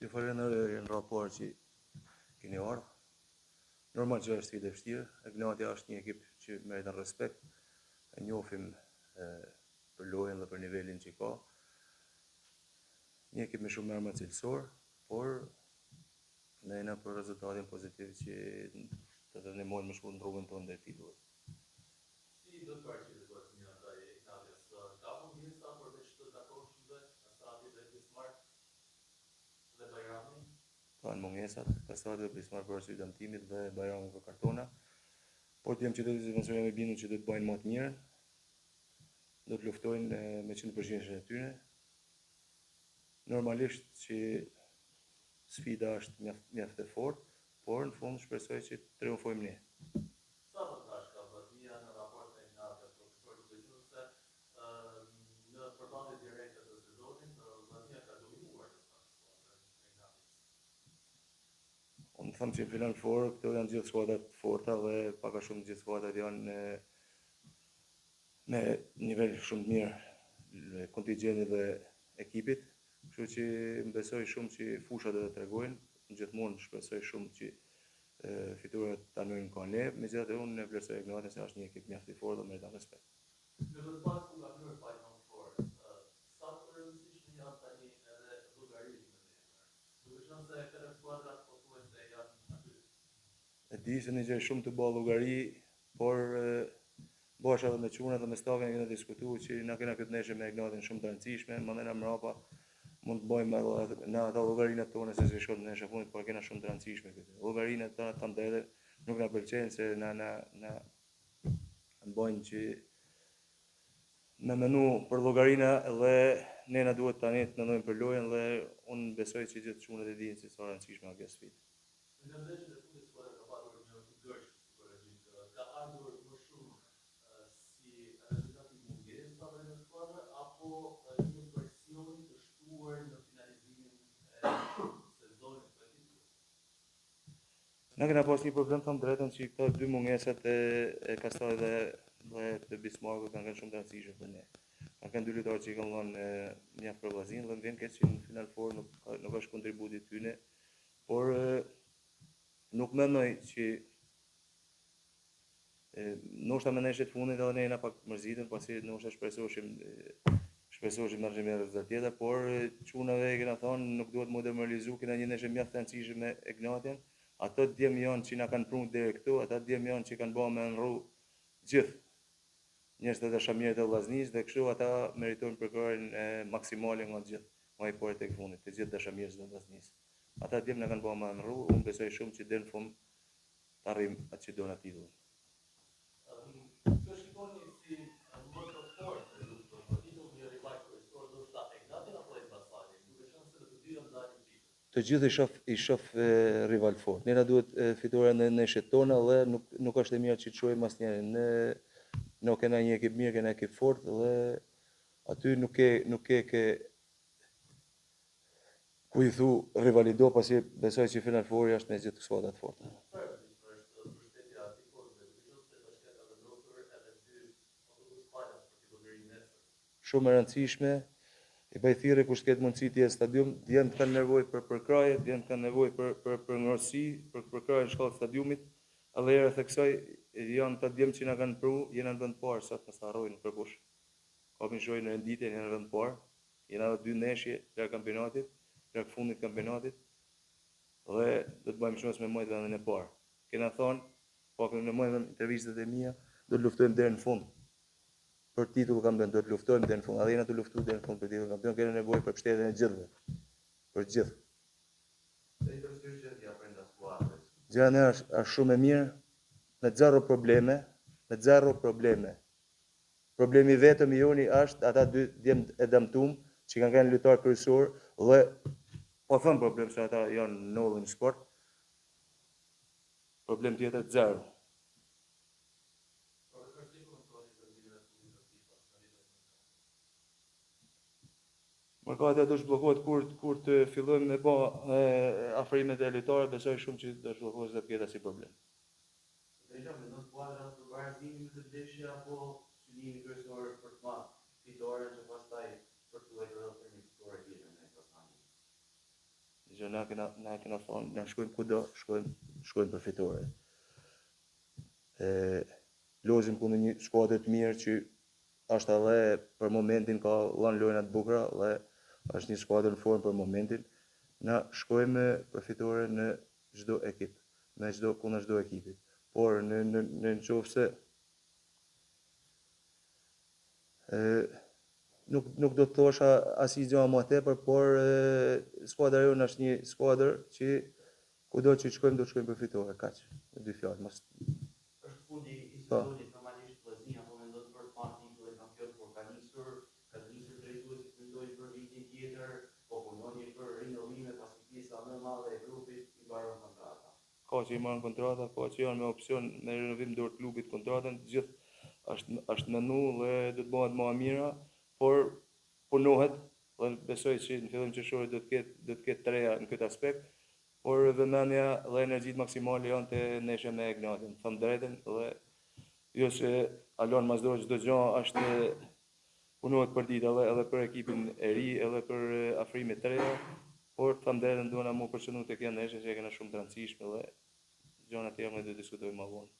Ju falenderoj në raport që keni ardhur. Normal që është sfidë e vështirë. Egnatia është një ekip që meriton respekt. E njohim për lojën dhe për nivelin që ka. Një ekip me shumë armë cilësor, por ne jena për rezultatin pozitiv që të të ndihmojnë më shumë në rrugën tonë ndaj titullit. Si do të paraqitesh një ndaj Ignatias? Ka mundësa për të çdo zakonshme Astrati dhe Bismarck dhe Bajrami? Kanë mungesat, Astrati dhe Bismarck për arsye dëmtimit dhe Bajrami për kartona. Por të jam qytetarë që jam i bindur që do të bëjnë më të mirë. Do të luftojnë me 100% e tyre. Normalisht që sfida është mjaft e fortë, por në fund shpresoj që të triumfojmë ne. Sa votazh ka Vllaznia në raport me Ignatias, profesor, duke qenë se në përmbajtje direkte të sezonit Vllaznia ka dominuar në Ignatias. Unë them që në final for këto janë gjithë skuadrat të forta dhe pak a shumë gjithë skuadrat janë me nivel shumë të mirë kontingjentit dhe ekipit. Kështu që besoj shumë që fushat do të tregojnë, gjithmonë shpresoj shumë që fiturat ta nojnë ka ne, megjithatë unë e vlerësoj Ignatin se është një ekip mjaft i fortë dhe meriton respekt. Në të pas ku ka hyrë Final Four, sa të rëndësishme janë tani edhe llogaritë në zemër. Duke qenë se këto skuadrat pothuajse janë aty. E di se një gjë shumë të bëllë llogari, por bashkë edhe me çunat dhe me stafin e kena diskutuar që na kena këtë ndeshje me Ignatin shumë të rëndësishme, mandena mbrapa mund të bëjmë edhe në ato llogarinë tona se si shkon ndeshja fundit, por kena shumë të rëndësishme këtë. Llogarinë tona të ndërë nuk na pëlqejnë se na bëjnë që me menu për llogarinë dhe ne na duhet tani të mendojmë për lojën dhe unë besoj që gjithë çunat e dinë se sa rëndësishme është kjo sfidë. Në ndeshjen e fundit skuadra ka patur një gërsh psikologjik. Ka ardhur më shumë si rezultat i mungesave në skuadra apo një presion të shtuar në finalizimin e sezonit të titullit? Ne kena pas një problem të drejtën që këto dy mungesat e Kastarit dhe të Bismarckut kanë shumë të rëndësishme për ne. Kanë dy lojtarë që i kanë dhënë mjaft për vllaznin dhe më vjen keq që në final for nuk është kontributi i tyre, por nuk mendoj që ndoshta me ndeshjet fundit edhe ne jena pak mërzitën, pasi ndoshta shpresoheshim marrë rezultat tjetër, por çunave kena thonë nuk duhet më demoralizu, kena një ndeshje mjaft të rëndësishme me Ignatin. Ato djem janë që na kanë prunë deri këtu, ata djem janë që kanë bërë me nrru gjithë njerëzit e dashamirët e vllaznisë dhe kështu ata meritojnë përkrojen maksimale nga gjithë, nga i pori tek fundit, të gjithë dashamirët e vllaznisë. Ata djem na kanë bërë me nrru, unë besoj shumë që deri në fund të arrijmë atë që dona titullin. Kë shikoni si më të fortë luftën për titull një rival kryesor do të Ignatin apo Elbasani, duke qenë se të dy janë dalë në titull. Të gjithë i shoh rival fort. Ne na duhet fituara në ndeshjet tona dhe nuk është e mirë që të çojmë asnjërin. Ne kena një ekip mirë, kena ekip fort dhe aty nuk ke ku i thu rivalido, pasi besoj që final fori është me gjithë skuadrat forta. Shumë e rëndësishme, i bëj thirrje kush ketë mundësi të jetë në stadium, djemt kanë nevojë për përkraje, djemt kanë nevojë për ngrohtësi, për përkraje në shkallë të stadiumit, edhe herë theksoj, janë të djemt që na kanë pru, jena në vend parë, sa të mos harrojnë përkush. Kapin shojnë në renditje, jena në vend parë, jena edhe 2 ndeshje larg kampionatit, larg fundit kampionatit, dhe do të bëjmë shumë me mojt vendin e parë. Kena thonë, pak në mojt intervistat e mia, do të luftojmë deri në fund. Për titull kampion do të luftojmë deri në fund. Edhe jena të luftuar deri në fund për titull kampion, kemi nevojë për mbështetjen e gjithëve. Për gjithë. Gjëja është shumë e mirë, me zero probleme. Problemi vetëm i joni është ata dy djemt e dëmtuar që kanë qenë lojtar kryesor dhe po them problem se ata janë në sport. Problem tjetër zero. Markatja do zhbllokohet kur të fillojmë me bë afrimet e lojtarëve, besoj shumë që do zhbllokohet dhe pjeta si problem. Drejta me në skuadra të barazimit në të ndeshje apo synimi kryesor për të marrë fitoren që pastaj për të vëjtë edhe për një fitore tjetër në Elbasani. Gjë na kena thonë, na shkojmë kudo, shkojmë për fitore. Lozim ku në një skuadër të mirë që është edhe për momentin ka lanë lojna të bukura dhe është një skuadër në formë për momentin. Na shkojmë për fitore në çdo ekip, kundër çdo ekipi. Por në qoftë se nuk do të thosha asnjë gjë më tepër, por skuadra jonë është një skuadër që kudo që shkojmë do të shkojmë për fitore, kaq. Me dy fjalë, mos Është fundi i sezonit normalisht Vllaznia po mendon për të marrë titullin kampion, por ka nisur drejtuesi të mendojë për vitin tjetër, po punoni për rinovime pasi pjesa më e madhe e grupit i mbaron kontrata. ka që i marrën kontrata, ka që janë me opsion me renovim dorë të klubit kontratën, gjithë është menu dhe do të bëhet më e mira, por punohet dhe besoj që në fillim qershori do të ketë të reja në këtë aspekt, por vëmendja dhe energjitë maksimale janë te neshe me Egnatin, them drejtën, dhe jo që Alon Mazdor çdo gjë është punohet për ditë edhe për ekipin e ri, edhe për afrimet të reja, por them drejtën duhet na më përqendru tek janë neshe që e kena shumë të rëndësishme dhe gjëra të tjera më do të diskutojmë më vonë.